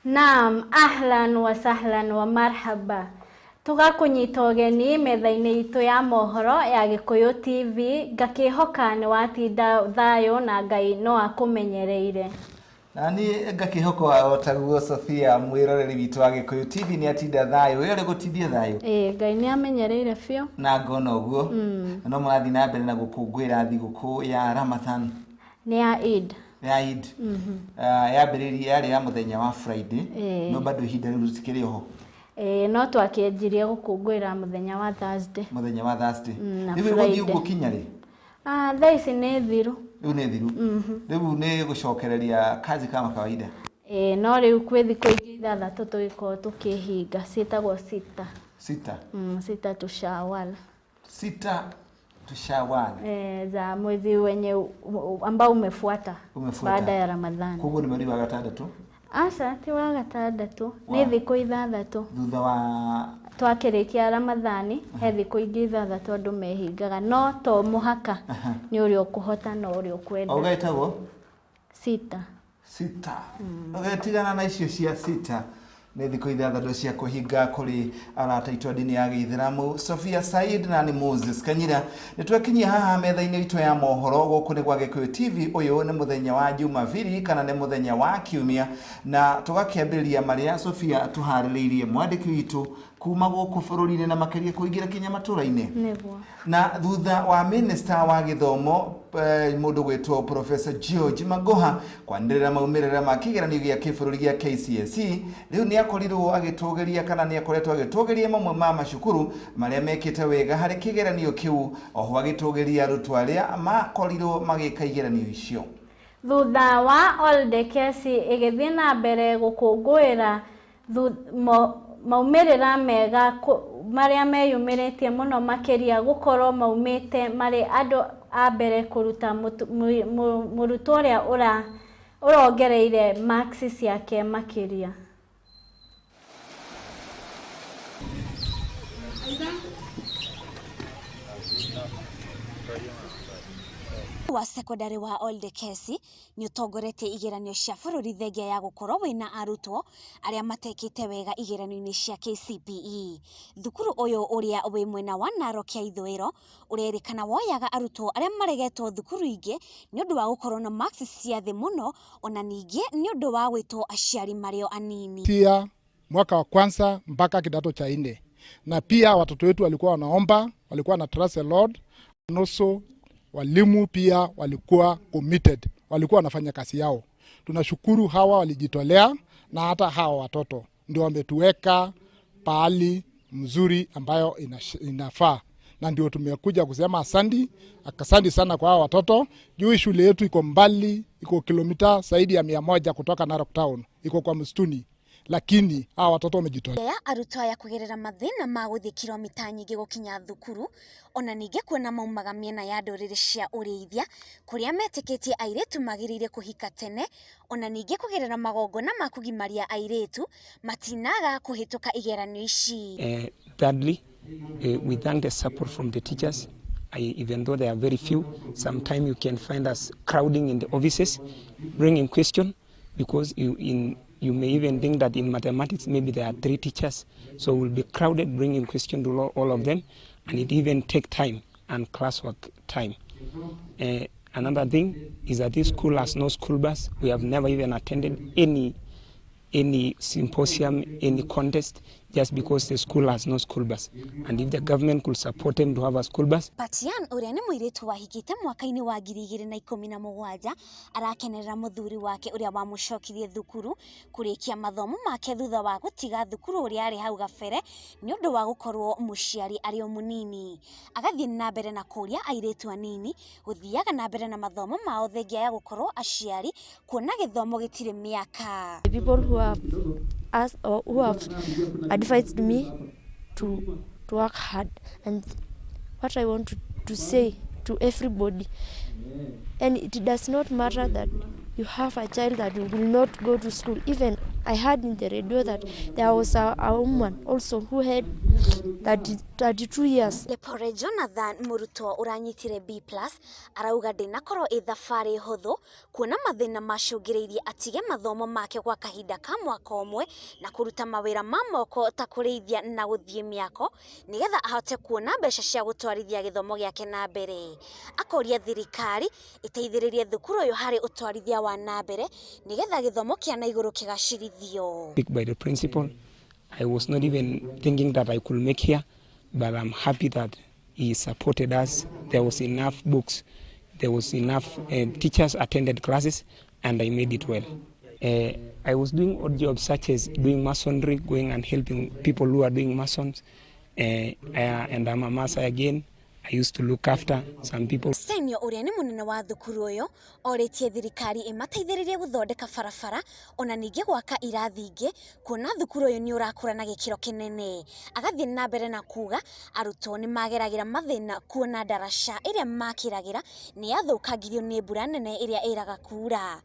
Naam, ahlan wa sahlan wa marhaba. Tugakunyita ugeni metha-ini itu ya mohoro ya Gikuyu TV, ngakihoka ni watinda thayo na Ngai no akumenyereire. Nani ngakihoko otaguo Sophia mwiroreri witu wa Gikuyu TV ni atinda thayo we uri gutithia thayo Ngai ni amenyereire fio na ngona uguo no murathi na mbere na gukungwira thiguku ya Ramadhan ni ya Eid yambiririe yari ya muthenya wa Friday no bado ihinda riu ritikiri ho no twakienjirie gukungwira muthenya wa Thursday riu guthi uguo kinya ri thaa ici ni thiru riu ni gucokereria kazi kama kawaida no riu kwi thiku ingi ithathatu tugiko tukihinga cietagwo sita tushawal za mwezi wenye ambao umefuata baada ya Ramadhani. Kugo ni mwezi wa gatandatu? Asa ti wa gatandatu ni thiku ithathatu thutha wa twakirikia Ramadhani he thiku ingi ithathatu andu mehingaga no to muhaka ni uri ukuhota no uri ukwenda. Ugaitagwo sita ugatigana na icio cia sita ni thiku ithathatu cia kuhinga kuri arata itu dini ya Githiramu Sophia Said na ni Moses Kanyira nitwekinyia haha metha-ini itu ya mohoro guku ni gwa Gikuyu TV uyu ni muthenya wa Jumapili kana ni muthenya wa Kiumia na tugakiambiriria maria Sophia tuhaririirie mwandiki witu kuma guku bururi-ini na makiria kuingira kinya matura-ini na thutha wa minister wa githomo mundu gwitwo Professor George Magoha kwandirira maumirira ma kigeranio gia kibururi gia KCSE riu ni akorirwo agitugeria kana ni akoretwo agitugeria mamwe ma macukuru maria mekite wega hari kigeranio kiu oho agitugeria arutwo aria makorirwo magika igeranio icio thutha wa all the case igithie na mbere gukungwira maumirira mega maria meyumiritie muno makiria gukorwo maumite mari andu a mbere kuruta murutwo uria urongereire marks ciake makiria wa secondary wa Old Kesi ni utongorete igeranio cia bururi thengia ya gukorwo wina arutwo aria matekite wega igeranio-ini cia KCPE thukuru uyu uria wi mwena wa Narok ya ithwiro urerikana woyaga arutwo aria maregetwo thukuru ingi ni undu wa gukorwo na marks cia thi muno ona ningi ni undu wa gwitwo aciari mario anini pia mwaka wa kwanza mpaka kidato cha 4 na pia watoto wetu walikuwa wanaomba walikuwa na trust the Lord nusu walimu pia walikuwa committed, walikuwa wanafanya kazi yao. Tunashukuru hawa walijitolea na hata hawa watoto ndio wametuweka pahali mzuri ambayo inafaa. Na ndio tumekuja kusema asante sana kwa hawa watoto. Juu shule yetu iko mbali, iko kilomita zaidi ya 100 kutoka Narok Town, iko kwa msituni. Lakini hawa watoto wamejitolea. Arutwo aya kugerera mathina ma guthie kilomita nyingi gukinya thukuru ona ninge kuona maumaga miena ya ndorere cia urithia kuria metikitie airetu magirire kuhika tene ona ninge kugerera magongona ma kugimaria airetu matinaga kuhituka igeranio ici. Thirdly, we thank the support from the teachers. Even though they are very few, sometimes you can find us crowding in the offices, bringing question because you may even think that in mathematics maybe there are 3 teachers, so we'll be crowded bringing question to all of them, and it even take time and classwork time. Another thing is that this school has no school bus. We have never even attended any symposium, any contest, just because the school has no school bus. And if the government could support them to have a school bus. Patian uria ni muiritu wahikite mwaka-ini wa 2017 arakenerera muthuri wake uria wamucokirie thukuru kurikia mathomo make thutha wa gutiga thukuru uria ari hau gabere ni undu wa gukorwo muciari ari o munini agathie na mbere na kuria airetu anini guthiaga na mbere na mathomo mao thengia ya gukorwo aciari kuona githomo gitire miaka. People who have advised me to work hard, and what I want to say to everybody, and it does not matter that you have a child that will not go to school. Even I heard in the radio that there was a woman also who had 32 years. Lepore Jonathan Murutwa uranyitire B+ arauga ndinakorwo ithafari huthu kuona mathina macungiriirie atige mathomo make gwa kahinda ka mwaka umwe na kuruta mawira ma moko ta kurithia na guthie miako nigetha ahote kuona mbeca cia gutwarithia githomo giake na mbere. Akoria thirikari iteithiririe thukuru yo hari utwarithia wa na mbere nigetha githomo kia na iguru kigacirithio. By the principal, I was not even thinking that I could make here, but I'm happy that he supported us. There was enough books, there was enough teachers attended classes, and I made it well. I was doing odd jobs such as doing masonry, going and helping people who are doing masons, and I'm a master again. I used to look after some people. Senyo uria ni munene wa thukuru uyo oritie thirikari imateithiririe guthondeka barabara ona ningi gwaka irathi ingi kuona thukuru uyo ni urakura na gikiro kinene. Agathie na mbere na kuga arutwo ni mageragira mathina kuona darasha iria makiragira ni yathukagirio ni mbura nene iria iraga kura.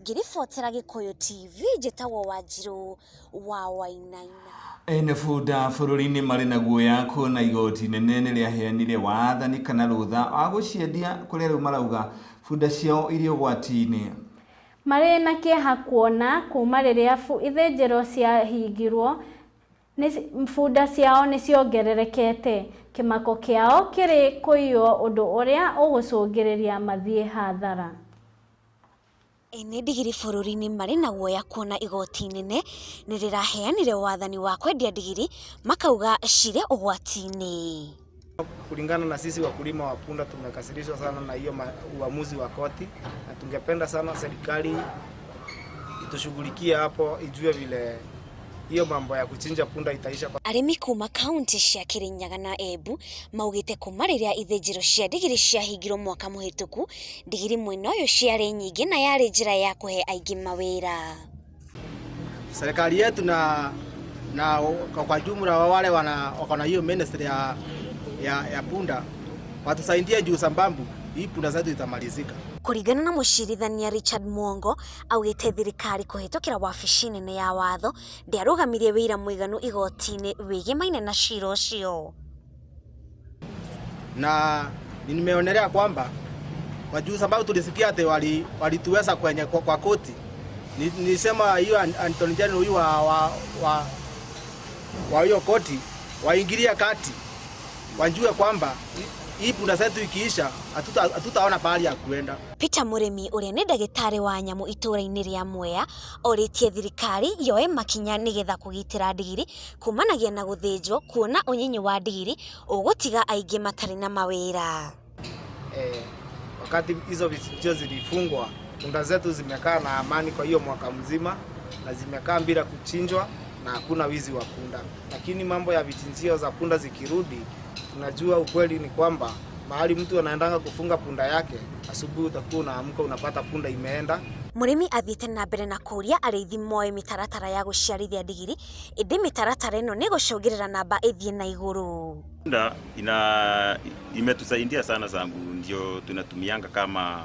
Ngiribotera Gikuyu TV njitagwo Wanjiru wa Wainaina. Ene fuda bururi-ini mari na guoya kuona igoti nene ni riaheanire wathani kana rutha aguciendia kuria riu marauga fuda ciao irio gwati-ini. Mari na kieha kuona kuma riria ithenjero ciahingirwo fuda ciao ni ciongererekete. Kimako kiao kiri kuiywo undu uria ugucungiriria mathie hathara. Ene digiri bururi-ini mari na guoya kuona igoti nene ni riraheanire wathani wa kwendia digiri makauga cire ugwati-ini. Kulingana na sisi wakulima wa punda tumekasirishwa sana na hiyo uamuzi wa koti, na tungependa sana serikali itushughulikie hapo, ijue vile hiyo mambo ya kuchinja punda itaisha. Arimi kuma kaunti cia Kirinyaga na Embu maugite kuma riria ithenjero cia digiri ciahingirwo mwaka muhituku digiri mwena uyu ciari nyingi na yari njira ya kuhe aingi mawira. Serikali yetu na kwa jumla wa wale wako na hiyo ministry ya punda watusaidie juu sambambu hii punda zetu itamalizika. Kuringana na mucirithania Richard Mwongo augite thirikari kuhitukira wabici nene ya watho ndiarugamirie wira mwiganu igoti-ini wigimaine na ciro cio. Na nimeonelea kwamba kwa juu sababu tulisikia ate walituweza kwenye kwa koti. Nilisema hiyo Anthony General huyu wa hiyo koti waingilia kati wajue kwamba hii punda zetu ikiisha hatutaona pahali ya kuenda. Peter Muremi uria ni ndagitari wa nyamu itura-ini ria Mwea oritie thirikari yoe makinya nigetha kugitira digiri kumanagia na guthinjwo kuona unyinyi wa digiri ugutiga aingi matari na mawira. Wakati hizo vichinjio zilifungwa punda zetu zimekaa na amani kwa hiyo mwaka mzima na zimekaa bila kuchinjwa na hakuna wizi wa punda. Lakini mambo ya vichinjio za punda zikirudi, tunajua ukweli ni kwamba mahali mtu anaendanga kufunga punda yake, asubuhi utakuwa unaamka unapata punda imeenda. Murimi athiete na mbere na kuria arithi moe mitaratara ya guciarithia digiri indi mitaratara ino ni gucungirira namba ithie na iguru. Punda imetusaidia sana zangu, ndio tunatumianga kama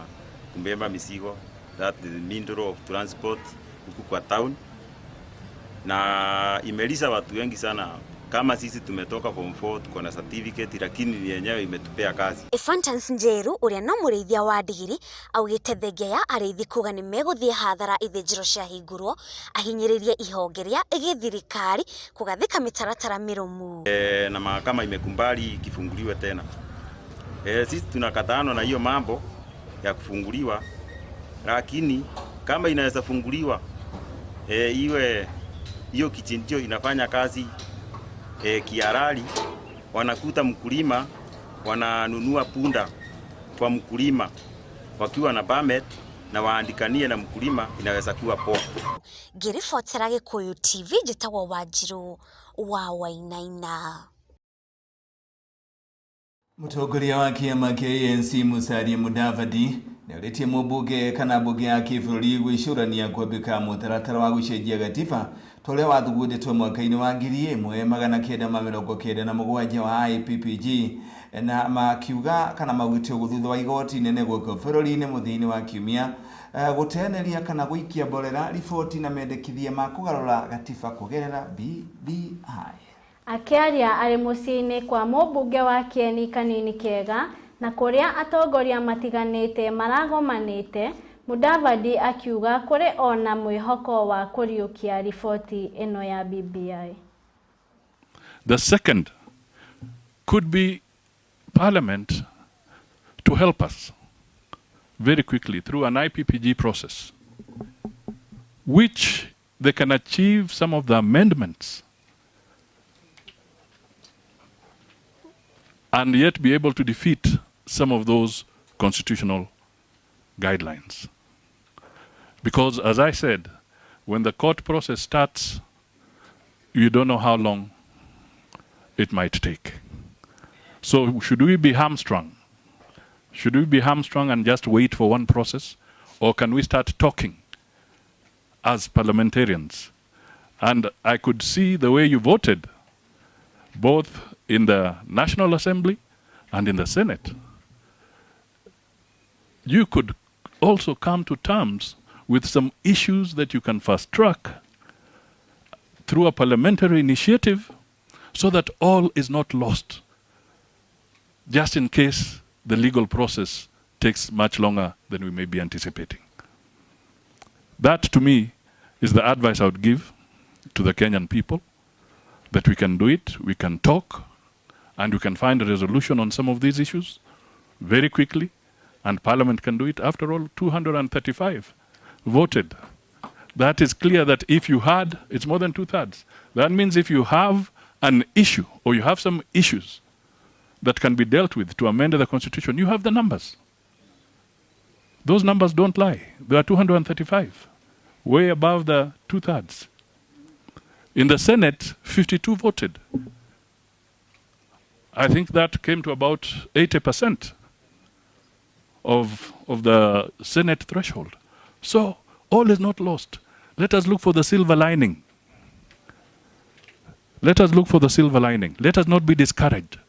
kumbeba misigo, that the means of transport huku kwa town, na imelisha watu wengi sana. Kama sisi tumetoka form 4 tuko na certificate, lakini yenyewe imetupea kazi. Efantans Njeru uria no murithia wa digiri augite thengia ya arithi kuga ni meguthie hathara ithenjero ciahingurwo ahinyiririe ihongeria igithirikari kugathika mitaratara mirumu. Na mahakama imekumbali kifunguliwe tena. Sisi tunakatana na hiyo mambo ya kufunguliwa, lakini kama inaweza funguliwa iwe hiyo kichinjio inafanya kazi kiarali, wanakuta mkulima wananunua punda kwa mkulima wakiwa na permit na waandikanie na mkulima, inaweza kuwa poa. Ngiribotera Gikuyu TV njitagwo Wanjiru wa Wainaina. Mutongoria wa kiama kia ANC Musalia Mudavadi nioritie mubunge kana bunge ya kibũrũri gwĩcũrania kwambĩka mũtaratara wa gũcenjia gatiba tole wathugunditwe mwaka-ini wa 1997 wa IPPG na makiuga kana maugitio guthutha wa igoti nene goko bũrũri-inĩ mũthia-inĩ wa kiumia guteneria kana guikia mborera riboti na mendekithia ma kugarura gatiba kugerera BBI. Akiaria ari muciĩ-inĩ kwa mũmbunge wa Kieni Kanini Kega na kuria atongoria matiganĩte maragomanĩte, Mudavadi akiuga kuri ona mwĩhoko wa kuriukia riboti ino ya BBI. The second could be Parliament to help us very quickly through an IPPG process, which they can achieve some of the amendments and yet be able to defeat some of those constitutional guidelines. Because as I said, when the court process starts, you don't know how long it might take. So should we be hamstrung? Should we be hamstrung and just wait for one process? Or can we start talking as parliamentarians? And I could see the way you voted, both in the National Assembly and in the Senate. You could also come to terms with some issues that you can fast track through a parliamentary initiative so that all is not lost, just in case the legal process takes much longer than we may be anticipating. That, to me, is the advice I would give to the Kenyan people, that we can do it, we can talk, and we can find a resolution on some of these issues very quickly, and Parliament can do it. After all, 235 voted. That is clear that if you had, it's more than 2/3. That means if you have an issue, or you have some issues that can be dealt with to amend the Constitution, you have the numbers. Those numbers don't lie. There are 235, way above the 2/3. In the Senate, 52 voted. I think that came to about 80% of the Senate threshold. So all is not lost. Let us look for the silver lining. Let us look for the silver lining. Let us not be discouraged.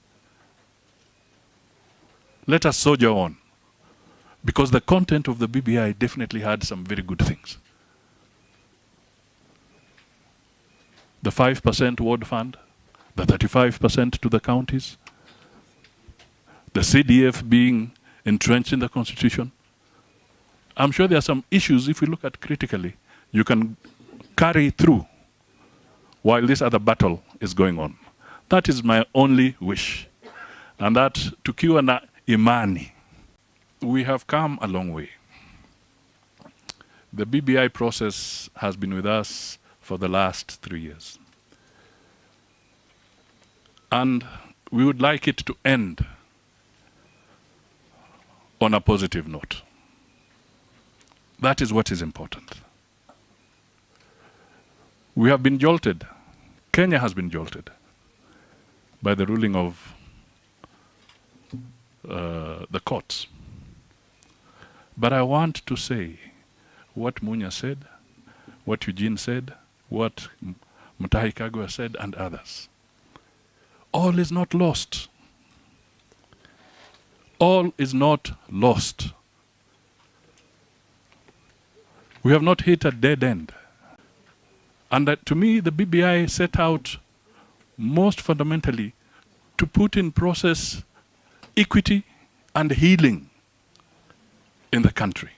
Let us soldier on. Because the content of the BBI definitely had some very good things. The 5% ward fund, the 35% to the counties, the CDF being entrenched in the Constitution. I'm sure there are some issues, if we look at critically, you can carry through while this other battle is going on. That is my only wish. And that to cure na imani. We have come a long way. The BBI process has been with us for the last 3 years. And we would like it to end on a positive note. That is what is important. We have been jolted. Kenya has been jolted by the ruling of the courts. But I want to say what Munya said, what Eugene said, what Mutahi Kagwe said, and others. All is not lost. All is not lost. We have not hit a dead end. And that, to me, the BBI set out most fundamentally to put in process equity and healing in the country.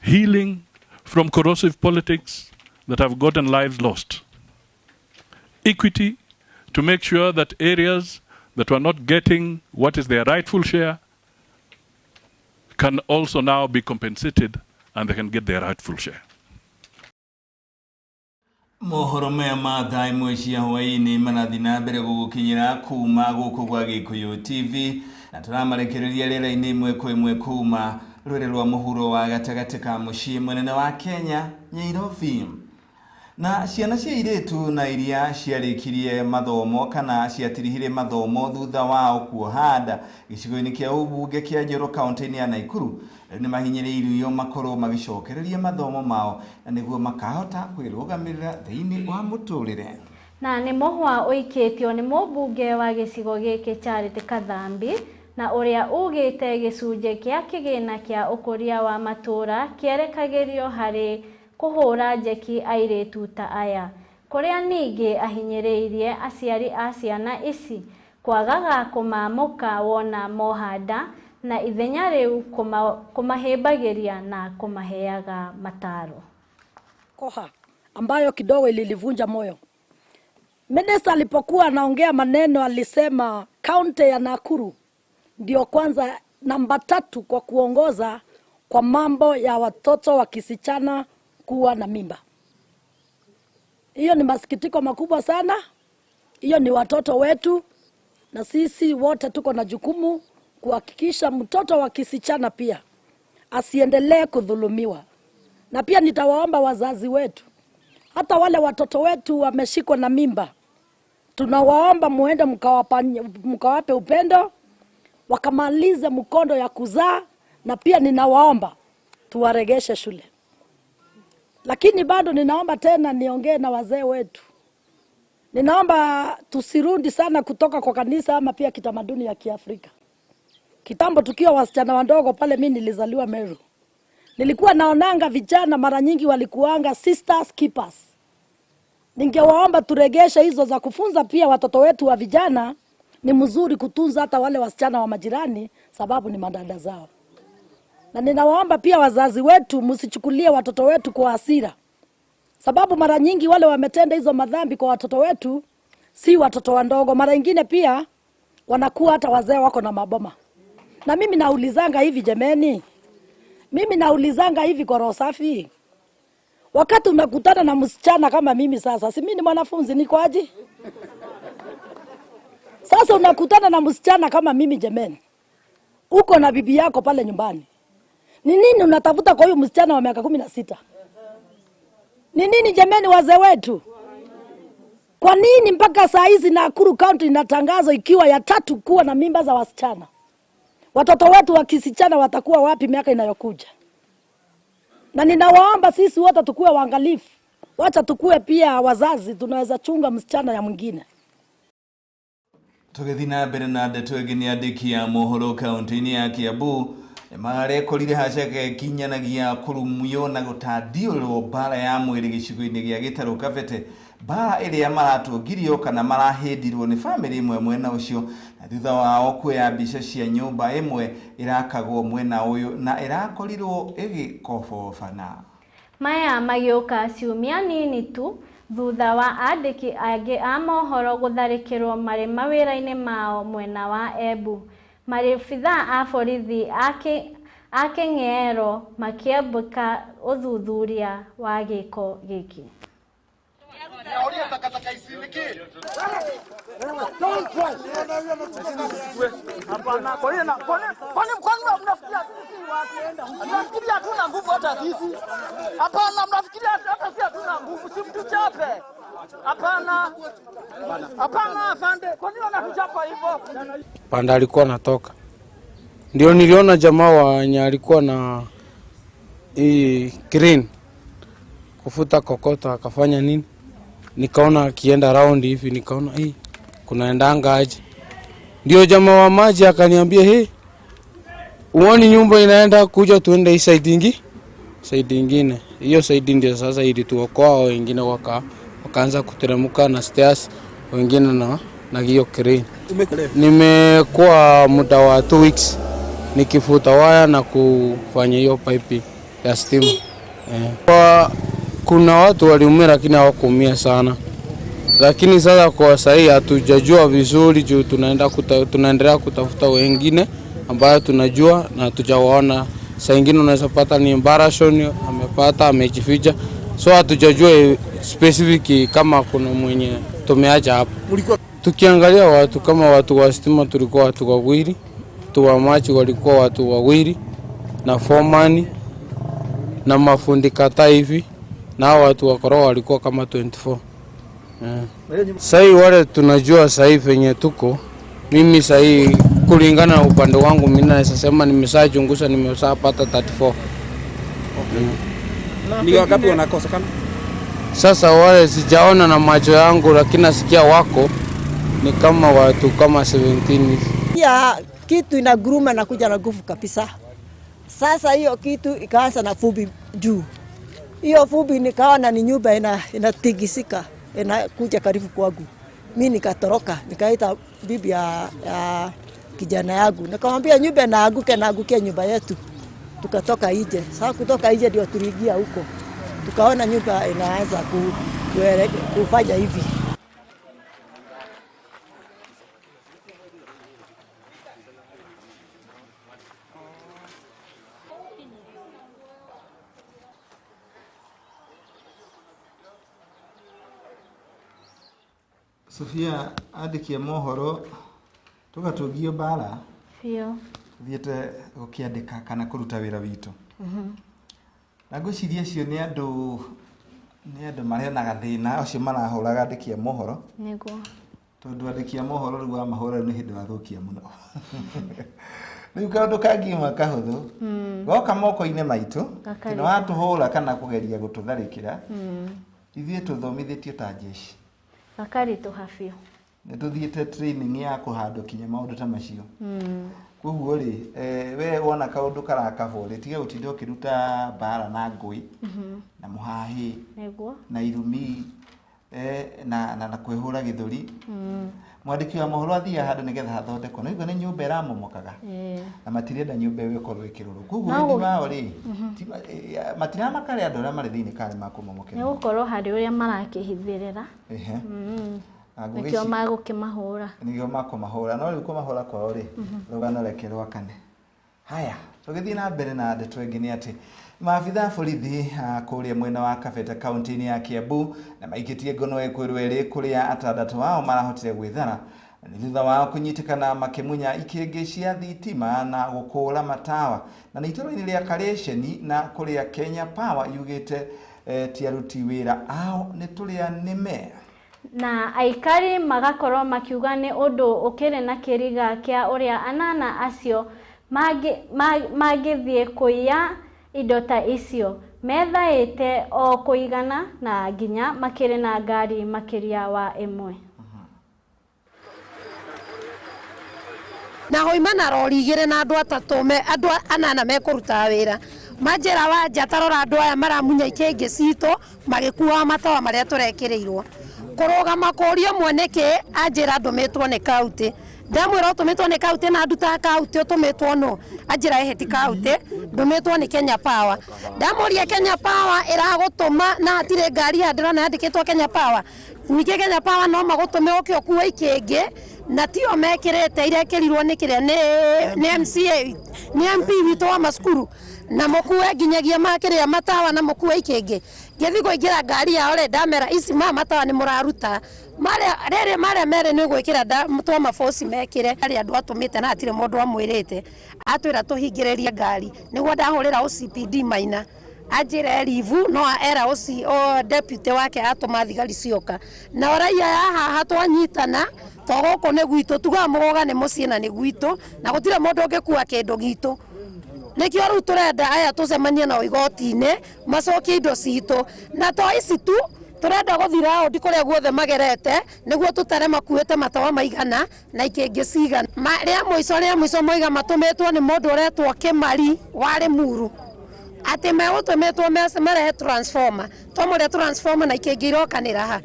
Healing from corrosive politics that have gotten lives lost. Equity to make sure that areas that were not getting what is their rightful share can also now be compensated and they can get their rightful share. Mohoro maya ma thaa imwe cia hwaĩ-inĩ marathi na mbere gũgũkinyĩra kuma gũkũ gwa Gikuyu TV na tũramarekereria rĩera-inĩ imwe kwa imwe kuma rwere rwa mũhuro wa gatagatĩ ka mũciĩ mũnene wa Kenya, Nairobi. Na ciana cia iritu na iria ciarikirie mathomo kana ciatirihire mathomo thutha wao kuohanda gicigo-ini kia ubunge kia Njoro kaunti-ini ya Nakuru ni mahinyiriirio makorwo magicokereria mathomo mao na niguo makahota kwirugamirira thiini wa muturire. Na ni mohwa uikitio ni mubunge wa gicigo giki Charity Kathambi na uria ugite gicunje kia kigina kia ukuria wa matura kierekagirio hari kuhura njeki airitu ta aya kuria ningi ahinyiriirie aciari a ciana ici kwagaga kumamuka wona mohanda na ithenya riu kumahimbagiria na kumaheaga mataro. Koha ambayo kidogo ililivunja moyo. Minister alipokuwa anaongea maneno alisema kaunti ya Nakuru ndio kwanza namba 3 kwa kuongoza kwa mambo ya watoto wa kisichana kuwa na mimba. Hiyo ni masikitiko makubwa sana. Hiyo ni watoto wetu na sisi wote tuko na jukumu kuhakikisha mtoto wa kisichana pia asiendelee kudhulumiwa. Na pia nitawaomba wazazi wetu, hata wale watoto wetu wameshikwa na mimba, tunawaomba muende mkawape upendo, wakamalize mkondo ya kuzaa, na pia ninawaomba tuwaregeshe shule. Lakini bado ninaomba tena niongee na wazee wetu. Ninaomba tusirundi sana kutoka kwa kanisa ama pia kitamaduni ya Kiafrika. Kitambo tukiwa wasichana wadogo pale mimi nilizaliwa Meru, nilikuwa naonanga vijana mara nyingi walikuanga sisters keepers. Ningewaomba turegeshe hizo za kufunza pia watoto wetu wa vijana. Ni mzuri kutunza hata wale wasichana wa majirani sababu ni madada zao. Na ninawaomba pia wazazi wetu msichukulie watoto wetu kwa hasira. Sababu mara nyingi wale wametenda hizo madhambi kwa watoto wetu si watoto wandogo, mara nyingine pia wanakuwa hata wazee wako na maboma. Na mimi naulizanga hivi jameni, mimi naulizanga hivi kwa roho safi, wakati unakutana na msichana kama mimi sasa, si mimi ni mwanafunzi niko aje? Sasa unakutana na msichana kama mimi jameni, uko na bibi yako pale nyumbani, ni nini unatafuta kwa huyu msichana wa miaka 16? Ni nini jameni wazee wetu? Kwa nini mpaka saa hizi Nakuru County inatangazo ikiwa ya 3 kuwa na mimba za wasichana? Watoto wetu wa kisichana watakuwa wapi miaka inayokuja? Na ninawaomba sisi wote tukue waangalifu. Wacha tukue pia wazazi, tunaweza chunga msichana ya mwingine. Tugethina mbere na ndeto ingĩ andĩki ya mohoro kaunti-inĩ ya Kiambu marekorire haceke kinyanagia kurumio na gũtandiũrwo mbara ya mwĩrĩ gĩcigo-inĩ gĩa Gĩtarũ Kabete, mbara ĩrĩa maratũngirio kana marahĩndirwo nĩ bamĩrĩ ĩmwe mwena ũcio na thutha wao kuoya mbica cia nyũmba ĩmwe ĩrakagwo mwena ũyũ na ĩrakorirwo ĩgĩkobobana. Maya magĩũka ciumia nini tu thutha wa andĩki angĩ a mohoro gũtharĩkĩrwo marĩ mawĩra-inĩ mao mwena wa Embu. Marĩbithaa a borithi a Kĩng'ero makĩambĩka ũthuthuria wa gĩko gĩkĩ. Panda alikuwa natoka, ndio niliona jamaa wenye alikuwa na crane kufuta kokoto akafanya nini, nikaona akienda round hivi, nikaona kunaendanga aje. Ndio jamaa wa maji akaniambia uone nyumba inaenda kuja tuende hii side ingine. Hiyo side ndio sasa ilituokoa, wengine wakaanza kuteremka na stairs, wengine na hiyo crane. Nimekuwa muda wa 2 weeks nikifuta waya na kufanya hiyo pipe ya steam. Kuna watu waliumia lakini hawakuumia sana. Lakini sasa kwa sasa hatujajua vizuri juu tunaendelea kutafuta wengine ambao tunajua na tujawaona. Saa nyingine unaweza pata ni embarrassment amepata amejificha. So hatujajua specific kama kuna mwenye tumeacha hapo. Tukiangalia watu kama watu wa stima tulikuwa watu wawili, watu wa maji walikuwa watu wawili na foreman na mafundi kata hivi na watu wa Korogo walikuwa kama 24. Sasa wale tunajua sasa venye tuko, mimi sasa kulingana na upande wangu mimi naweza sema nimeshachunguza, nimeshapata 34. Ni wangapi wanakosekana? Sasa wale sijaona na macho yangu, lakini nasikia wako ni kama watu kama 17. Ya kitu inaguruma na kuja na nguvu kabisa. Sasa hiyo kitu ikaanza na fubi juu. Hiyo fubi nikaona ni nyumba inatikisika, inakuja karibu kwangu. Mimi nikatoroka, nikaita bibi ya kijana yangu. Nikamwambia nyumba inaangukia nyumba yetu. Tukatoka nje. Sasa kutoka nje ndio tuliingia huko. Tukaona nyumba inaanza kufanya hivi. Sofia, andiki mohoro tugatugio bara Fio thiete gukiandika kana kuruta wira witu. Na ngwiciria cio ni andu marĩ na gathĩna ũcio marahũraga andĩki a mohoro nĩguo tondũ andĩki a mohoro rĩu wa mahũra nĩ hĩndĩ wathũkia mũno. Rĩu kaũndũ kangiuma kahũthũ goka moko-inĩ maitũ nĩ watũhũra kana kũgeria gũtũtharĩkĩra ithuĩ tũthomithĩtio ta jeshi gakaritũha biũ nĩ tũthiĩte training ya kũhandũ kinya maũndũ ta macio. Koguo rĩ we wona kaũndũ karakabwo rĩ tiga gũtinda ũkĩruta mbara na ngũi na mũhahi na irumi na kwĩhũra gĩthũri. Mwandĩki wa mohoro athiaga handũ nĩgetha hathondekwo na hĩndĩ nĩ nyũmba ĩramomokaga na matirenda nyũmba ĩyo ĩkorwo ĩkĩrorwo. Koguo wendi wao rĩ matiramaka andũ arĩa marĩ thĩinĩ kana makũmomokera nĩ gũkorwo harĩ ũrĩa marakĩhithĩrĩra nĩkĩo magũkĩmahũra nĩkĩo makũmahũra no rĩu kũmahũra kwao rĩ rũgano reke rwakane. Haya tũgĩthiĩ na mbere na ndeto ĩngĩ nĩ atĩ maabitha borithi kũrĩa mwena wa Kabete kaunti-inĩ ya Kiambu na maikĩtie ngono ĩkwĩrwo ĩrĩ kũrĩa atandatũ wao marahotire gwĩthara nĩ thutha wao kũnyitĩkana makĩmunya ikĩngĩ cia thitima na gũkũũra matawa na nĩ itũũra-inĩ rĩa Karĩceni na kũrĩa Kenya Power yugĩte ti aruti wĩra ao nĩ tũrĩa nĩme. Na aikari magakorwo makiuga nĩ ũndũ ũkĩrĩ na kĩriga kĩa ũrĩa anana acio magĩthiĩ kũiya indo ta icio methaĩte o kũigana na nginya makĩrĩ na ngari makĩria wa ĩmwe. Na hoima na rori igĩrĩ na andũ atatũ andũ anana mekũruta wĩra manjĩra wanja tarora andũ aya maramunya ikĩngĩ citũ magĩkuaga matawa marĩa tũrekĩrĩirwo kũrũgama kũria mweneke anjĩra ndũmĩtwo nĩ kaunti ndamwĩra ũtũmĩtwo nĩ kaunti na nduta kaunti ũtũmĩtwo no anjĩra eheti kaunti ndũmĩtwo nĩ Kenya Power ndamũria Kenya Power ĩragũtũma na hatirĩ ngari ndĩrona yandĩkĩtwo Kenya Power ningĩ Kenya Power no magũtũme ũke ũkue ikĩngĩ na tio mekĩrĩte irekĩrirwo nĩ kĩrĩa nĩ MCA nĩ MP witũ wa macukuru na mũkue nginyagia makĩrĩa matawa na mũkue ikĩngĩ ngĩthi kũingĩra ngari yao rĩ ndamera ici matawa nĩ mũraruta marĩa merĩ nĩ gwĩkĩra twa maboci mekĩre arĩa andũ atũmĩte na hatirĩ mũndũ amwĩrĩte atwĩra tũhingĩrĩrie ngari nĩguo ndahũrĩra OCPD Maina anjĩra rivu no era deputy wake atũma thigari cioka na raia haha twanyitana togũkũ nĩ gwitũ tuga mũgoga nĩ mũciĩ na nĩ gwitũ na gũtirĩ mũndũ ũngĩkua kĩndũ gitũ nĩkĩo rĩu tũrenda aya tũcemanie na igoti-inĩ macokie indo citũ na to ici tu tũrenda gũthira raundi kũrĩa guothe magerete nĩguo tũtare makuĩte matawa maigana na ikĩngĩ cigana rĩa mũico moiga matũmĩtwo nĩ mũndũ ũretwo Kĩmari warĩ Muru atĩ megũtũmĩtwo marehe transformer twamũrĩa transformer na ikĩngĩ irokanĩra ha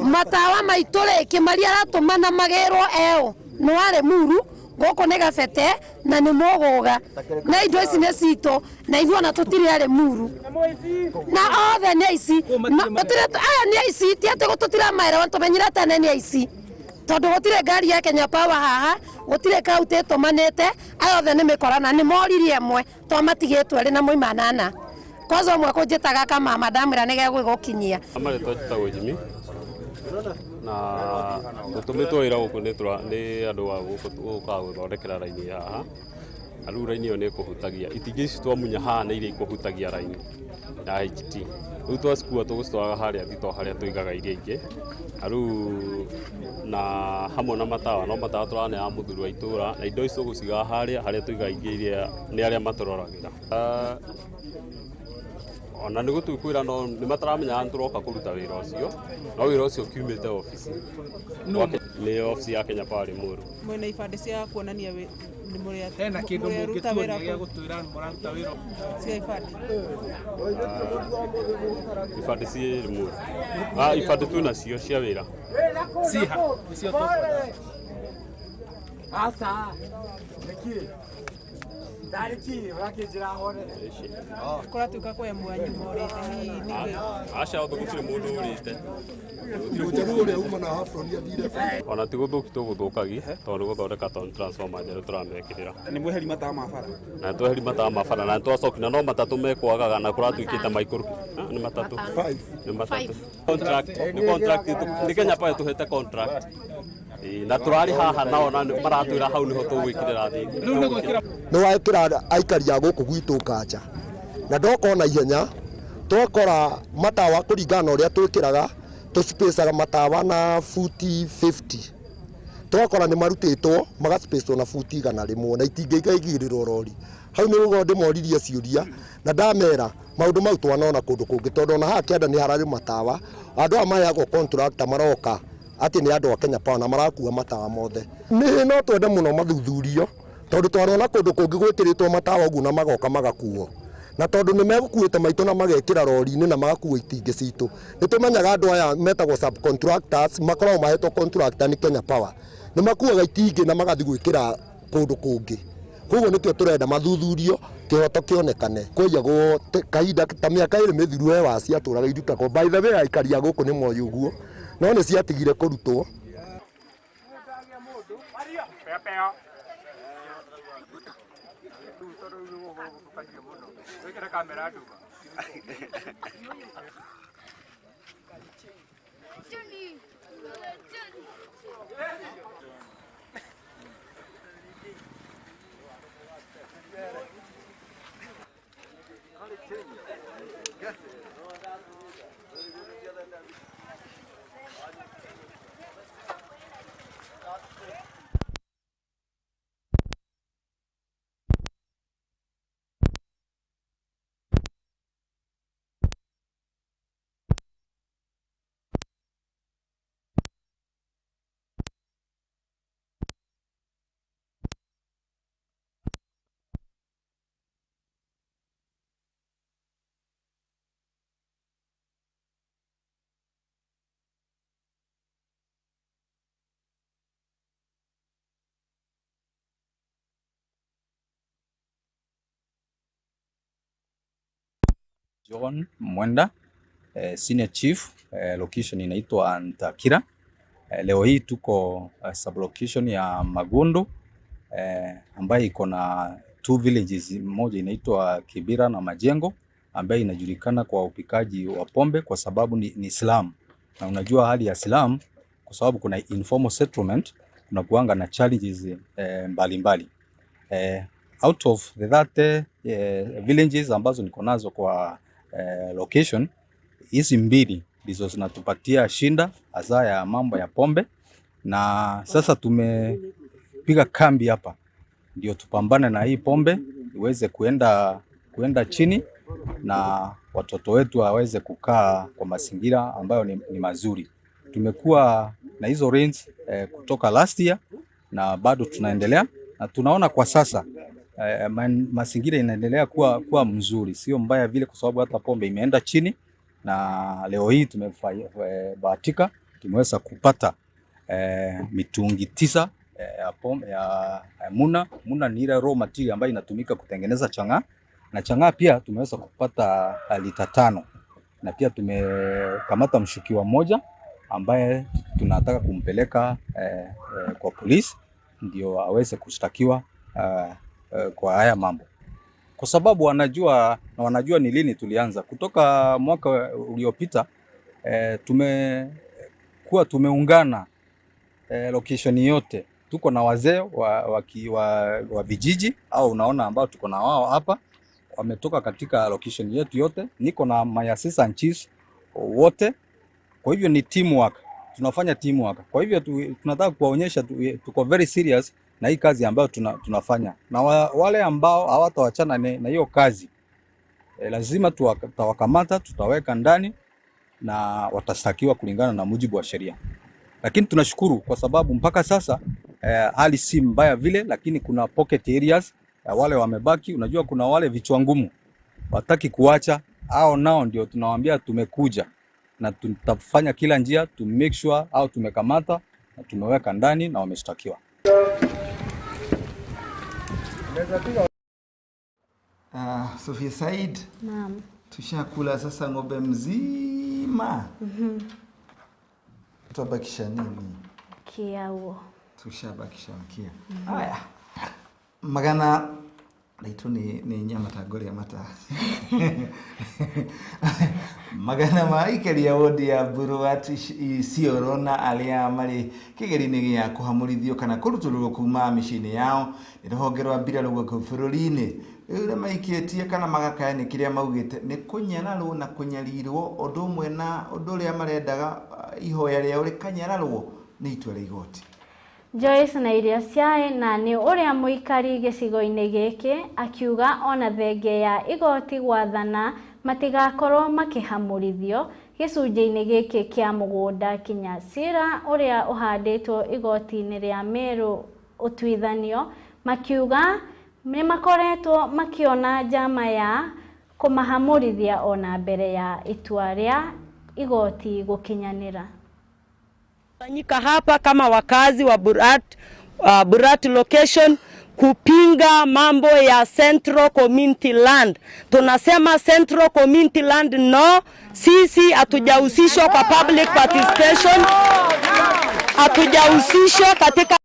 matawa maitũ rĩ Kĩmari aratũma na magĩrwo eo nĩ warĩ Muru gũkũ nĩ Kabete na nĩ mũgũga na indo ici nĩ citũ na ithuĩ ona tũtirĩ arĩ Muru na othe nĩ aici aya nĩ aici ti atĩ tũtiramaĩra tũmenyire tene nĩ aici tondũ gũtirĩ ngari ya Kenya Power haha gũtirĩ kaunti ĩtũmanĩte aya othe nĩ mĩkora na nĩ moririe ĩmwe twamatigĩtwo erĩ na moima anana kwanza ũmwe kũnjĩtaga kamama ndamwĩra nĩ gegwĩgũkinyia na gũtũmĩtwo wĩra gũkũ nĩ andũ a gũka gũthondekera raini haha Aru raini yo nikuhutagia itingi ici twamunya haha nĩ iria ikuhutagia raini ya HT rĩu twacikua tũgũcitwaraga harĩa thitoo harĩa tũigaga iria ingĩ aru na hamwe na matawa no matawa tũraneaga mũthuri wa itũra na indo ici tũgũcigaga harĩa tũigaga ingĩ iria nĩ arĩa matũroragĩra ona nĩ gũtũkwĩra no nĩ mataramenya tũroka kũruta wĩra ũcio no wĩra ũcio kiumĩte ofici nĩ ofici ya Kenya Power Limuru mwena ibande cia kuonania nĩ mũrĩa hena kĩndũ mũngĩtuonia gĩa gũtwĩra mũraruta wĩra cia ibande ibande cia Limuru ibande tu nacio cia wĩra ciha icio tũkora asa nĩkĩ Dariki, wakijira hone. Kora tuka kwa mwanyu morete ni acha ũthũkire mũndũ ũrĩte. Ona ti gũthũki tũgũthũkagi tondũ gũthondeka ton transformer njerũ tũramekĩrĩra. Nĩ mweheri matawa ma bara. Na tweheri matawa ma bara na twacokina no matatũ mekwagaga na kũratuĩkĩte maikũrũ. Nĩ matatũ. 5. Nĩ matatũ. Contract, nĩ contract nĩ Kenya Power tũhete contract. Na turari haha nao na maratwira hau niho tugwikirira thithi ni waikira aikaria guku gwitu kanja na ndokona ihenya twakora matawa kuringana uria twikiraga tuspacaga matawa na futi 50 twakora ni marutitwo magaspacwo na futi 100 na itingĩigaigirirwo rori hau ni ugo ndimoririe ciuria na ndamera maundu mau twanona kundu kungi tondu na haha kianda ni harari matawa andu a mayagwo contractor maroka ati ni andu a Kenya Power na marakua matawa mothe ni no twende muno mathuthurio tondu twarona kundu kungi gwikiritwo matawa ugu na magoka magakuo na tondu ni megukuite maitu na magekira rori-ini na magakua itingi citu ni tumenyaga andu aya metagwo subcontractors makoragwo mahetwo contractor ni Kenya Power ni makuaga itingi na magathi gwikira kundu kungi koguo nikio turenda mathuthurio kihoto kionekane kuyagwo kahinda ta miaka iri mithiru we wacia turaga irutagwo by the way aikaria guku ni moyo uguo no ni ciatigire kurutwo John Mwenda, Senior Chief, location inaitwa Antakira. Leo hii tuko sublocation ya Magundu ambayo iko na 2 villages, moja inaitwa Kibira na Majengo ambayo inajulikana kwa upikaji wa pombe kwa sababu ni Islam. Na unajua hali ya Islam kwa sababu kuna informal settlement, kuna kuanga na challenges mbalimbali. Out of the 30 villages ambazo niko nazo kwa location, hizi mbili ndizo zinatupatia shinda hasa ya mambo ya pombe, na sasa tumepiga kambi hapa ndio tupambane na hii pombe iweze kuenda chini na watoto wetu waweze kukaa kwa mazingira ambayo ni mazuri. Tumekuwa na hizo range kutoka last year na bado tunaendelea na tunaona kwa sasa mazingira inaendelea kuwa mzuri, sio mbaya vile, kwa sababu hata pombe imeenda chini. Na leo hii tumebahatika tumeweza kupata mitungi 9 ya pombe ya muna ni ile raw material ambayo inatumika kutengeneza chang'aa, na chang'aa pia tumeweza kupata lita 5, na pia tumekamata mshukiwa mmoja ambaye tunataka kumpeleka kwa polisi ndio aweze kushtakiwa kwa haya mambo, kwa sababu wanajua ni lini tulianza. Kutoka mwaka uliopita tumeungana location yote tuko na wazee wa vijiji au unaona ambao tuko na wao hapa wametoka katika location yetu yote. Niko na my assistant chiefs wote. Kwa hivyo ni teamwork. Tunafanya teamwork. Kwa hivyo tunataka kuwaonyesha tuko very serious na hii kazi ambayo tunafanya. Na wale ambao hawatawachana na hiyo kazi lazima tutawakamata, tutaweka ndani na watastakiwa kulingana na mujibu wa sheria. Lakini tunashukuru kwa sababu mpaka sasa hali si mbaya vile, lakini kuna pocket areas wale wamebaki. Unajua kuna wale vichwa ngumu wataki kuacha, hao nao ndio tunawaambia tumekuja na tutafanya kila njia to make sure au tumekamata na tumeweka ndani na wameshtakiwa. Sofia Said. Naam. Tushakula sasa ng'ombe mzima. Tutabakisha nini? Kiao. Tushabakisha mkia. Haya. Magana naito ni nyama tagore ya mata. Magana maikari ya wodi ya Buruati isiorona alia mari kigeri ya kuhamurithio kana kurutulwo kuma mishine yao nirohogerwa mbira rwo bũrũri-inĩ ure maikĩtie kana magakaya nĩ kĩrĩa maugĩte nĩ kũnyararwo na kũnyarirwo ũndũ ũmwe na ũndũ ũrĩa marendaga ihoya rĩao rĩkanyararwo nĩ itua rĩa igoti. Joyce na iria ciae na nĩ ũrĩa mũikari gĩcigo-inĩ gĩkĩ akiuga ona thenge ya igoti gwathana matigakorwo makĩhamũrithio gĩcunjĩ-inĩ gĩkĩ kĩa mũgũnda kinya cira ũrĩa ũhandĩtwo igoti-inĩ rĩa Meru ũtuithanio, makiuga nĩ makoretwo makiona njama ya kũmahamũrithia ona mbere ya itua rĩa igoti gũkinyanĩra. Fanyika hapa kama wakazi wa Burat location kupinga mambo ya Central Community Land. Tunasema Central Community Land no, sisi hatujahusishwa kwa public participation, hatujahusishwa katika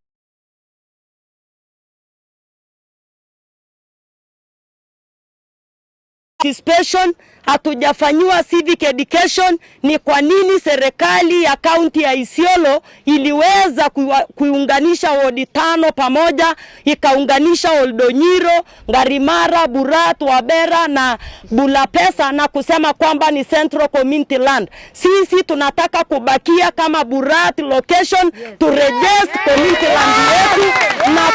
participation, hatujafanywa civic education. Ni kwa nini serikali ya kaunti ya Isiolo iliweza kuunganisha wodi 5 pamoja, ikaunganisha Oldonyiro, Ngarimara, Burat, Wabera na Bulapesa na kusema kwamba ni Central Community Land. Sisi tunataka kubakia kama Burat location, turejest community land yetu na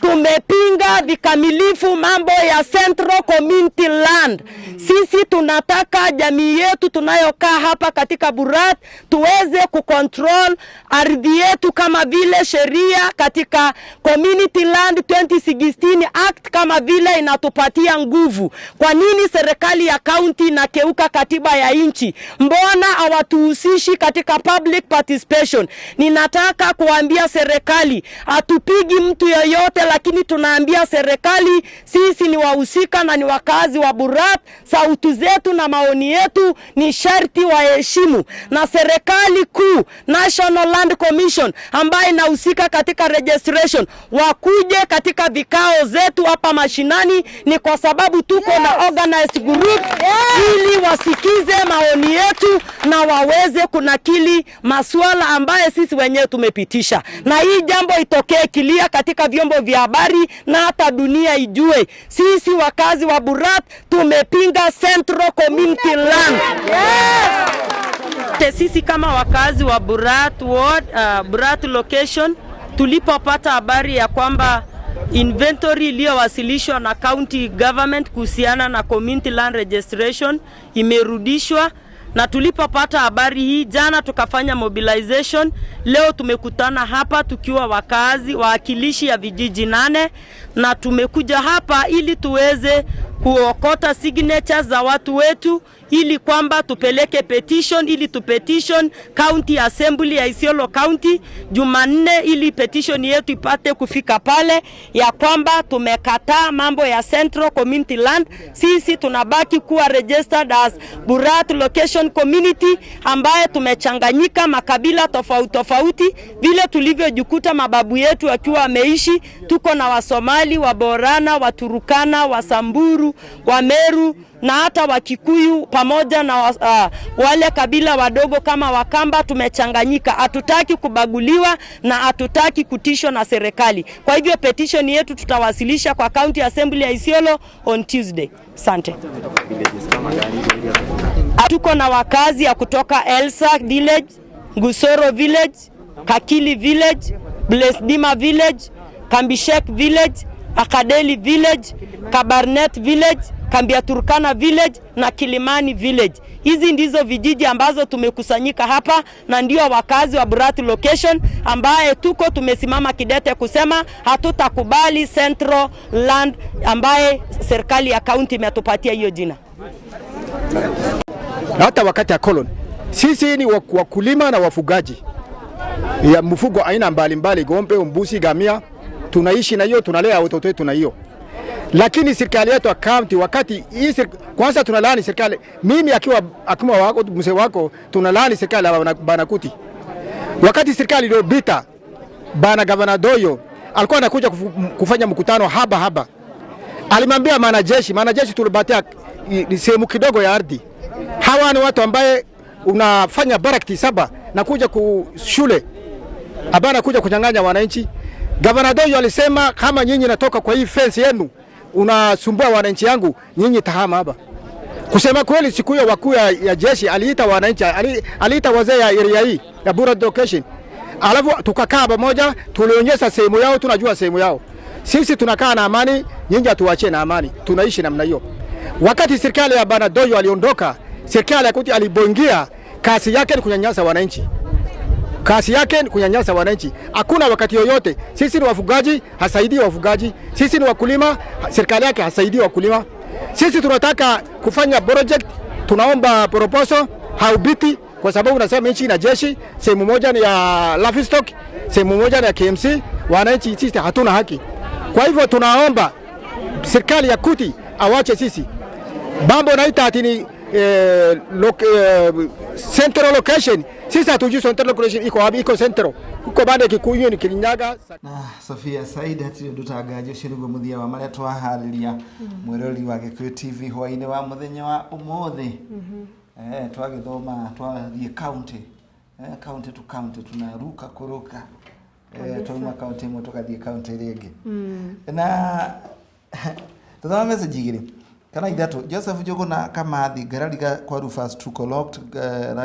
tumepinga vikamilifu mambo ya Central Community Land. Sisi tunataka jamii yetu tunayokaa hapa katika Burat tuweze kucontrol ardhi yetu kama vile sheria katika Community Land 2016 Act kama vile inatupatia nguvu. Kwa nini serikali ya county inakeuka katiba ya nchi? Mbona hawatuhusishi katika public participation? Ninataka kuambia serikali hatupigi mtu yoyote, lakini tunaambia serikali sisi ni wahusika na ni wakazi wa Burat. Sauti zetu na maoni yetu ni sharti waheshimu, na serikali kuu National Land Commission ambaye inahusika katika registration wakuje katika vikao zetu hapa mashinani. Ni kwa sababu tuko na organized group ili wasikize maoni yetu na waweze kunakili masuala ambaye sisi wenyewe tumepitisha, na hii jambo itokee kilia katika vyombo vya habari na hata dunia ijue sisi wakazi wa Burat tumepinga Central Community Land. Sisi kama wakazi wa Burat ward, Burat location, tulipopata habari ya kwamba inventory iliyowasilishwa na county government kuhusiana na community land registration imerudishwa, na tulipopata habari hii jana tukafanya mobilization. Leo tumekutana hapa tukiwa wakazi waakilishi ya vijiji 8 na tumekuja hapa ili tuweze kuokota signatures za watu wetu ili kwamba tupeleke petition ili tupetition county assembly ya Isiolo County Jumanne ili petition yetu ipate kufika pale ya kwamba tumekataa mambo ya Central Community Land. Sisi tunabaki kuwa registered as Burat location community ambaye tumechanganyika makabila tofauti vile tulivyojikuta mababu yetu wakiwa wameishi. Tuko na Wasomali, Waborana, Waturukana, Wasamburu, Wameru na hata Wakikuyu pamoja na wale kabila wadogo kama Wakamba tumechanganyika. Hatutaki kubaguliwa na hatutaki kutishwa na serikali. Kwa hivyo petition yetu tutawasilisha kwa County Assembly ya Isiolo on Tuesday. Asante. Tuko na wakazi ya kutoka Elsa Village, Gusoro Village, Kakili Village, Blesdima Village, Kambishek Village, Akadeli Village, Kabarnet Village, Kambia Turkana Village na Kilimani Village. Hizi ndizo vijiji ambazo tumekusanyika hapa na ndio wakazi wa Burat location ambaye tumesimama kidete kusema hatutakubali Central Land ambaye serikali ya county imetupatia hiyo jina. Hata wakati ya koloni sisi ni wakulima na wafugaji ya mfugo aina mbalimbali, ng'ombe, mbuzi, gamia, tunaishi na hiyo, tunalea watoto wetu na hiyo. Lakini serikali yetu ya county wakati hii kwanza tunalaani serikali, mimi akiwa wako mzee wako tunalaani serikali ya Banakuti. Wakati serikali iliyopita bana Gavana Doyo alikuwa anakuja kufanya mkutano haba, alimwambia maanajeshi tulibatia sehemu kidogo ya ardhi. Hawa ni watu ambaye unafanya barakti 7 na kuja shule abana kuja kunyang'anya wananchi. Gavana Doyo alisema kama nyinyi natoka kwa hii fence yenu unasumbua wananchi yangu, nyinyi tahama hapa. Kusema kweli siku hiyo wakuu ya jeshi aliita wananchi, aliita wazee ya area hii ya Burat location. Alafu tukakaa pamoja, tulionyesha sehemu yao, tunajua sehemu yao. Sisi tunakaa na amani, nyinyi atuachie na amani. Tunaishi namna hiyo. Wakati serikali ya Bana Doyo aliondoka, serikali ya Kuti aliboingia, kazi yake ni kunyanyasa wananchi. Hakuna wakati yoyote. Sisi ni wafugaji, hasaidii wafugaji. Sisi ni wakulima, serikali yake hasaidii wakulima. Sisi tunataka kufanya project, tunaomba proposal, haubiti kwa sababu nasema nchi na jeshi, sehemu moja ni ya livestock, sehemu moja ni ya KMC, wananchi sisi hatuna haki. Kwa hivyo tunaomba serikali ya Kuti awache sisi. Mambo naita atini central location. Sisi hatujui central location iko wapi, iko central. Uko bande Gikuyu ni Kirinyaga. Na Sofia Said hatire ndutagaje shirigwo muthia wa maria twahariria mwirori wa Gikuyu TV hwaine wa muthenya wa umuthi. Twagithoma twathie county. County to county tunaruka kuruka. Twauma county imwe tukathie county ringi. Na tazama message igiri. Kana idatu Joseph Jogona Kamathi garariga kwa Rufus Trukoloked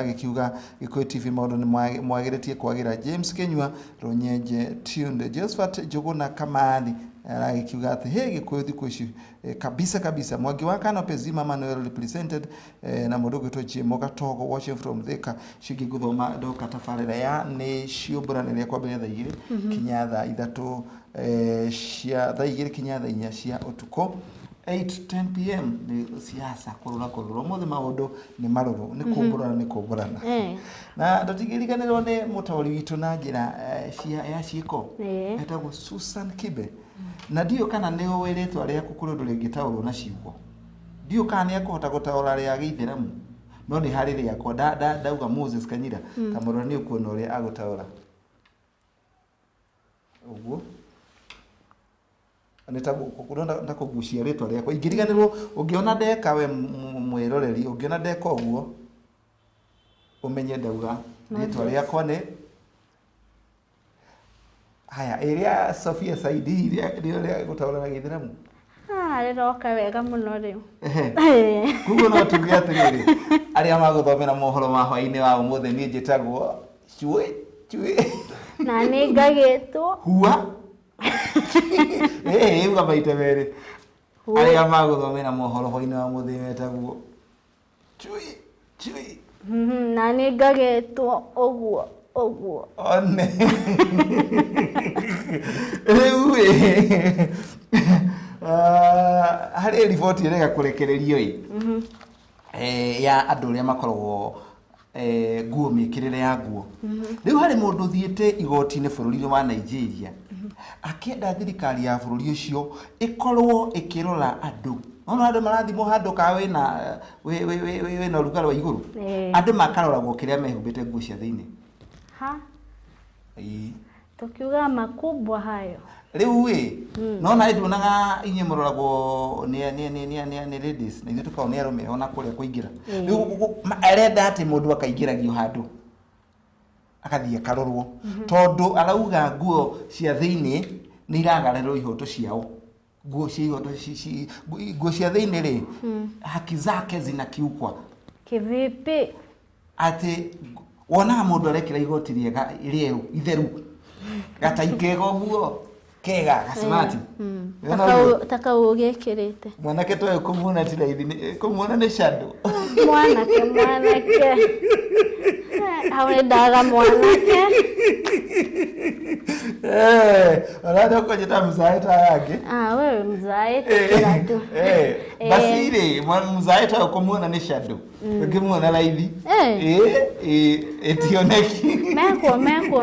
Gikiuga Gikuyu TV maundu ni mwagiretie kwagira James Kenywa Ronyenje Tunde Joseph Jogona Kamathi Gikiuga ati he Gikuyu thikuici kabisa Mwangi wa Kano Pezima Manuel represented na mudogo tochie moga togo watching from Thika shigi guthoma doka tafarira ya ni ciumbũranĩria kwambĩrĩria thaa igĩrĩ kinya thaa ithatũ cia thaa igĩrĩ kinya thaa inya cia ũtukũ 8-10 p.m. ni siasa kurura mothe maundu ni maruru ni kumburana na tutigiriganirwo ni mutauri witu na njira ya ciiko etagwo Susan Kibe na dio kana ni oweretwo aria kukurundu ringitaurwo na ciugo dio kana ni akuhota gutaura ria Githeramu no ni hariri yakwa dauga Moses Kanyira kamurwa ni ukuona uria agutaura uguo netago kuronda ndakugucia ritwa riakwa ingiriganirwo ungiona ndeka we mwiroreri ungiona ndeka uguo umenye ndauga ritwa riakwa ni haya area Sofia Said ria gutaura na Githeramu riroka wega muno riu kugo no tuge atiriri aria maguthomera mohoro ma hwaini wa umuthi ni njitagwo chui na ni ngagitwo huwa uga baita mere aria maguthomera mohoro hwaini wa umuthi metagwo chui na ni ngagitwo uguo one hari report irega kurekererio ya andu ria makoragwo nguo mikirire ya nguo riu hari mundu thiete igoti-ini bururi wa Nigeria akienda thirikari ya bururi ucio ikorwo ikirora andu andu marathimo handu ka we na rugara wa iguru andu makaroragwo kiria mehumbite nguo cia thiini tukiuga makubwa hayo riu wi no na ndunaga inye muroragwo ni ladies na ithu tukao ni arume ona kuria kuingira riu arenda ati mundu akaingiragio handu akathie karorwo tondu arauga nguo cia thiini ni iragarerwo ihoto ciao nguo cia ihoto nguo cia thiini ri haki zake zinakiukwa kivipi ati wona mundu arekira igoti riega rieru itheru gataikega guo kega gasimati taka ugekirite mwanake toyo kumuna tira ithi kumuna ni shadow mwanake hawe daga mwanake alada kwa jita mzaita yake wewe mzaita tu basi ile mzaita kumuna ni shadow ukimuna laithi etioneki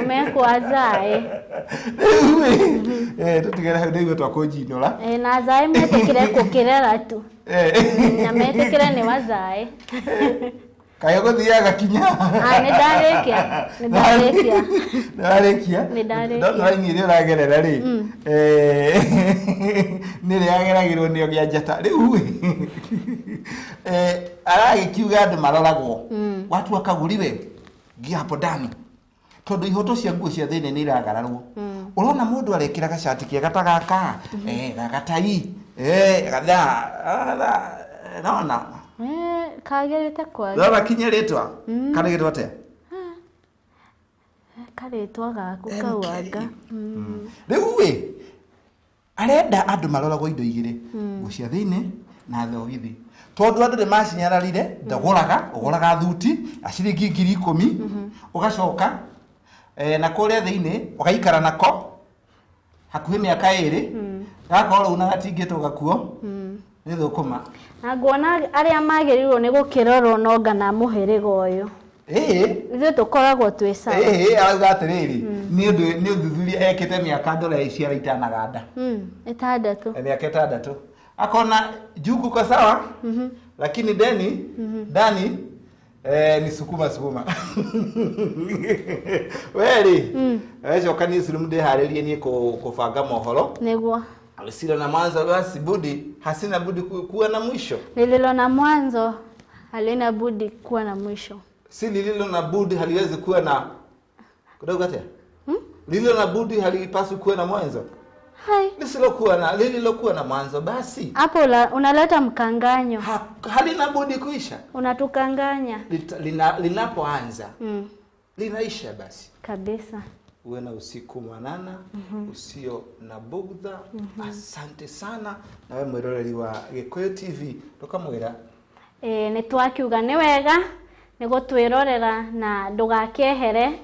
meko azae tutigera hau ndio twakujinora na azae metekire kukirera tu na metekire ni wazae kayo guthiaga kinya nĩndarekia ndona ingi ri uragerera ri nire ageragirwo nio gia njata riu aragikiuga andu maroragwo watu akaguriwe gia hapo ndani tondu ihoto cia nguo cia thini ni iragararwo urona mundu arekira gacati kiega ta gaka gagatai gatha naona kagerete kwa Rora kinya ritwa kana gitwa te karetwa gaku kauanga riu we arenda andu maroragwo indo igire nguo cia thini na thogithi tondu andu ni macinyararire ndaguraga thuti aciringi 10,000 ugacoka na kuria thini ugaikara nako hakuhi miaka 2 gakorwo una gatingitwo gakuo ni thukuma na nguona aria magirirwo ni gukirorwo nonga na muhirigo uyu ithu tukoragwo twi sawa auga atiriri ni uthuthuria ekite miaka ndora iciara itanaganda 6 miaka 6 akona juku kwa sawa lakini Dani ni sukuma weri coka ni sirumu ndiharirie ni kubanga mohoro niguo lisilo na mwanzo basi budi hasina budi kuwa na mwisho lililo na mwanzo halina budi kuwa na mwisho si lililo na budi haliwezi kuwa na kidogo hata lililo na budi halipaswi kuwa na mwanzo lililokuwa na mwanzo basi hapo unaleta mkanganyo halina budi kuisha unatukanganya linapoanza linaisha basi kabisa uwe na usiku mwanana usio na bugdha asante sana na wewe mwiroreri wa Gikuyu TV tukamwira ni twakiuga ni wega ni gutwirorera na ndugakehere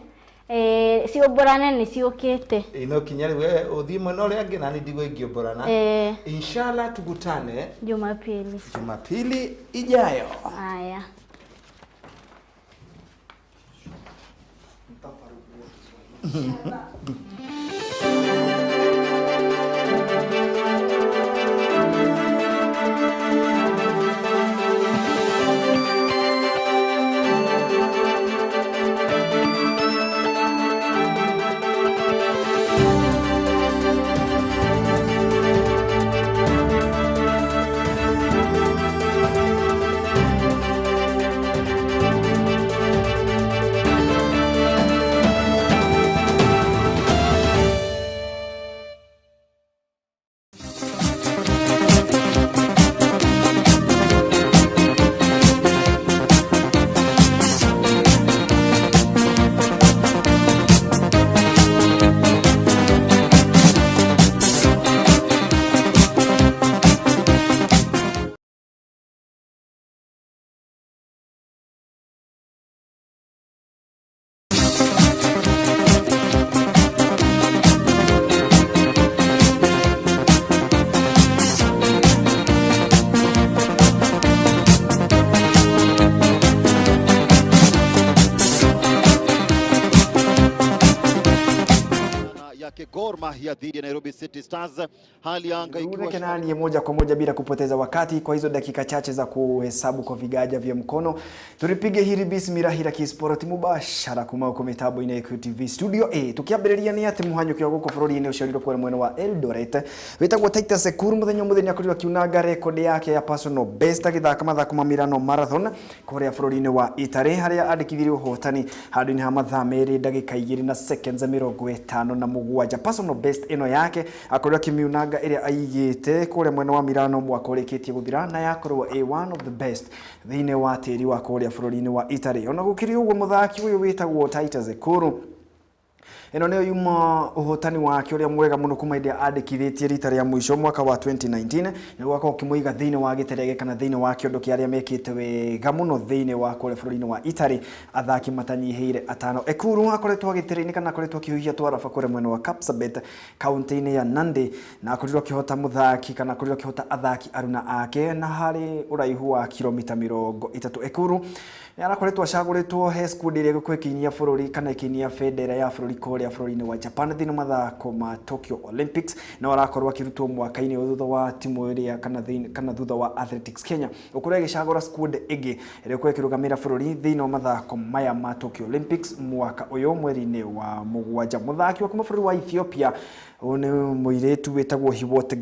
ciomborane ni ciukite ino kinyari we uthimo no ria ngina ni ndigwe ngiomborana inshallah tukutane Jumapili ijayo haya yake Gor Mahia dhidi ya Nairobi City Stars. Hali ya anga ikiwa shwari moja kwa moja bila kupoteza wakati. Kwa hizo dakika chache za kuhesabu kwa vigaja vya mkono, tulipige hili bismira hila kisport mubashara kuma kwa mitabu ina Equity TV Studio A. Tukiambiriria ni ati muhanyuki wa guko bũrũri ine uciariro kwa mwena wa Eldoret witagwo Titus Sekuru muthenya akorirwo kiunaga record yake ya personal best agithaka mathako mamirano marathon kuria bũrũri ine wa Italy haria andikithirio hotani handũ-inĩ ha mathaa merĩ ndagĩka 2 na seconds 57. Personal best ino yake akorirwo kimiunaga iria aigite kuria mwena wa Milano mwaka ũrĩkĩtie guthira na yakorwo a one of the best thĩinĩ wa tĩri wa kuria bũrũri-inĩ wa Italy. Ona gũkĩrĩ ũguo mũthaki ũyũ wĩtagwo Titus Sekuru eno nĩyo yuma uhotani wake ũrĩa mwega mũno kuma hĩndĩ andĩkithĩtie rita rĩa mũico mwaka wa 2019 nĩguo akorwo kĩmũiga thĩinĩ wa gĩterege kana thĩinĩ wa kĩondo kĩa arĩa mekĩte wega mũno thĩinĩ wa kũrĩa bũrũri-inĩ wa Italy athaki matanyihĩire atano. Ekuru akoretwo agĩtĩrĩini kana akoretwo akĩhuhia twaraba kũrĩa mwena wa Kapsabet kaunti-inĩ ya Nandi na akorirwo akĩhota mũthaki kana akorirwo akĩhota athaki aruna ake na harĩ ũraihu wa kilomita 30. Ekuru arakoretwo acagũrĩtwo he squad ĩrĩa ĩgũkorwo ĩkĩinia bũrũri kana ĩkĩinia bendera ya bũrũri kũrĩa bũrũri-inĩ wa Japan thĩinĩ mathako ma Tokyo Olympics na arakorwo akĩrutwo mwaka-inĩ thutha wa timu ĩrĩa kana thutha wa Athletics Kenya ũkorwo agĩcagũra squad ĩngĩ ĩrĩa ĩkorwo ĩkĩrũgamĩrĩra bũrũri thĩinĩ wa mathako maya ma Tokyo Olympics mwaka ũyũ mweri-inĩ wa Mũgwanja. Mũthaki wa kuma bũrũri wa Ethiopia nĩ mũirĩtu wĩtagwo Hiwot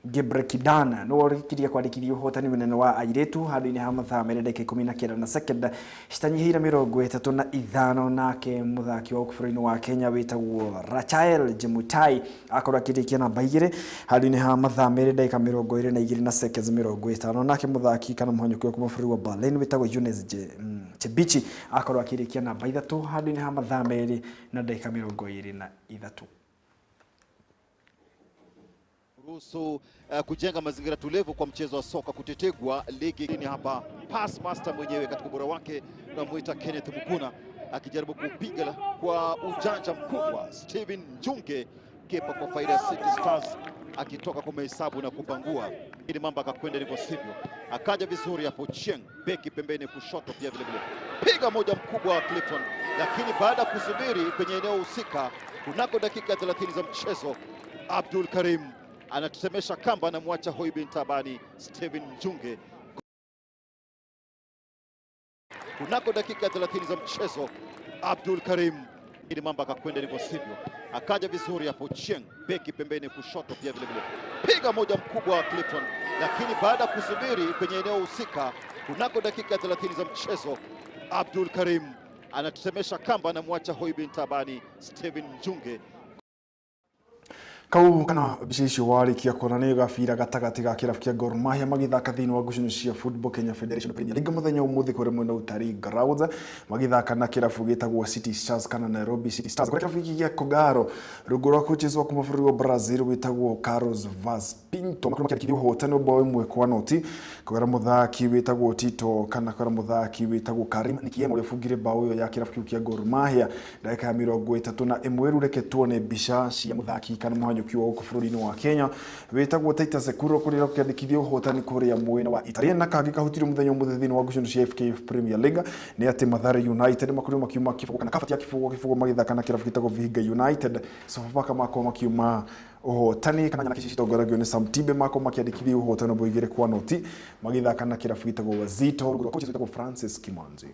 Gebrekidana no orikiria kwandĩkithia ũhotani mũnene wa airĩtu handũ-inĩ ha mathaa merĩ ndagĩka 19 na seconds citanyihĩire 35 nake mũthaki wa bũrũri-inĩ wa Kenya wĩtagwo Rachael Jemutai akorwo akĩrĩkia namba 2 handũ-inĩ ha mathaa merĩ ndagĩka 22 na seconds 50 nake mũthaki kana mũhanyũki wa kuma bũrũri wa Berlin wĩtagwo Younes Chebichi akorwo akĩrĩkia namba 3 handũ-inĩ ha mathaa merĩ na ndagĩka 23. Ruhusu kujenga mazingira tulivu kwa mchezo wa soka kutetegwa ligi ni hapa. Pass master mwenyewe katika ubora wake tunamuita Kenneth Mukuna akijaribu kupiga kwa ujanja mkubwa. Steven Njunge kepa kwa faida ya City Stars akitoka kwa mahesabu na kupangua ili mambo akakwenda ndivyo sivyo. Akaja vizuri hapo Cheng beki pembeni kushoto pia vile vile. Piga moja mkubwa wa Clifton, lakini baada ya kusubiri kwenye eneo husika kunako dakika 30 za mchezo Abdul Karim anatusemesha kamba na mwacha Hoi bin Tabani. Steven Njunge kunako dakika 30 za mchezo Abdul Karim ili mambo akakwenda ndivyo sivyo. Akaja vizuri hapo Cheng beki pembeni kushoto pia vile vile. Piga moja mkubwa wa Clifton, lakini baada ya kusubiri kwenye eneo husika kunako dakika 30 za mchezo Abdul Karim anatusemesha kamba na mwacha Hoi bin Tabani. Steven Njunge kau kana bicisho warikia kuonania gabira gatagati ga kirabu kia Gor Mahia magithaka thĩinĩ wa ngucanio cia Football Kenya Federation Premier League muthenya ũmũthĩ kũrĩ mwena Utalii Grounds magithaka na kirabu gĩtagwo City Stars kana Nairobi City Stars. Kirabu gĩkĩ gĩa Kogaro rungu rwa coaches wa kuma bũrũri wa Brazil wĩtagwo Carlos Vaz Pinto makorwo makĩrĩkithia ũhotani ũmwe ĩmwe kwa noti kũgera mũthaki wĩtagwo Tito kana kũgera mũthaki wĩtagwo Karim Nikiemo ũrĩa bungire bao ĩyo ya kirabu kĩu kia Gor Mahia ndagĩka ya 31 rĩu reke tuone mbica cia mũthaki kana mũhanyũki wa gũkũ bũrũri-inĩ wa Kenya wĩtagwo Titus Sekuru kũrĩa gũkĩandĩkithio ũhotani kũrĩa mwena wa Italy na kangĩ kahutirio mũthenya ũmũthĩ thĩinĩ wa ngucanio cia FKF Premier League nĩ atĩ Mathare United makorirwo makiuma kĩbũgũ kana kabati ya kĩbũgũ magĩthaka na kĩrabu gĩtagwo Vihiga United. Sofapaka makorwo makiuma ũhotani kana nyana kĩci citongoragio nĩ Sam Tibe makorwo makĩandĩkithia ũhotani ũmwe 2 kwa noti magĩthaka na kĩrabu gĩtagwo Wazito rungu rwa coaches wĩtagwo Francis Kimanzi.